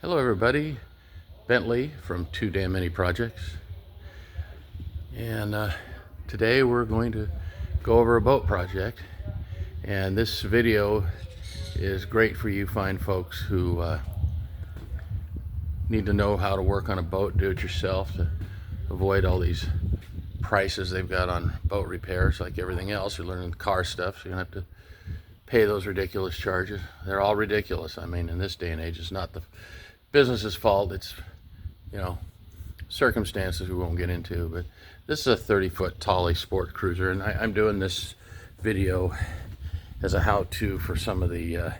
Hello everybody, Bentley from Too Damn Many Projects, and today we're going to go over a boat project. And this video is great for you fine folks who need to know how to work on a boat, do it yourself, to avoid all these prices they've got on boat repairs. Like everything else, you're learning car stuff, so you're gonna have to pay those ridiculous charges. They're all ridiculous. I mean, in this day and age, it's not the business's fault. It's, circumstances we won't get into. But this is a 30-foot Tolly sport cruiser, and I'm doing this video as a how-to for some of the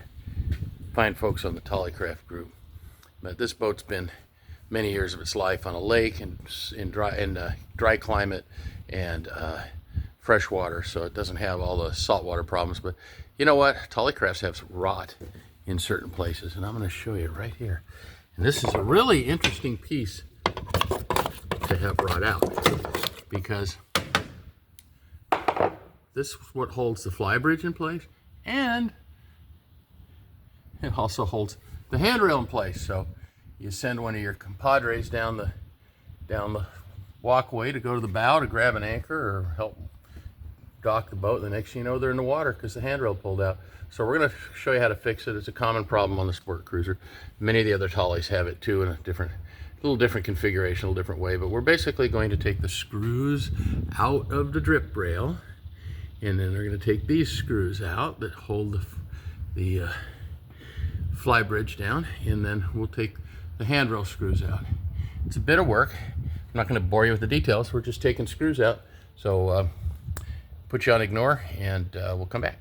fine folks on the Tollycraft group. But this boat's been many years of its life on a lake and in dry climate and freshwater, so it doesn't have all the saltwater problems. But you know what? Tollycrafts have rot in certain places, and I'm going to show you right here. And this is a really interesting piece to have brought out, because this is what holds the fly bridge in place, and it also holds the handrail in place. So you send one of your compadres down the walkway to go to the bow to grab an anchor or help dock the boat. The next thing you know, they're in the water because the handrail pulled out. So we're going to show you how to fix it. It's a common problem on the sport cruiser. Many of the other Tollys have it too, in a little different configuration, a little different way. But we're basically going to take the screws out of the drip rail, and then they're going to take these screws out that hold the fly bridge down, and then we'll take the handrail screws out. It's a bit of work. I'm not going to bore you with the details. We're just taking screws out. So put you on ignore, and we'll come back.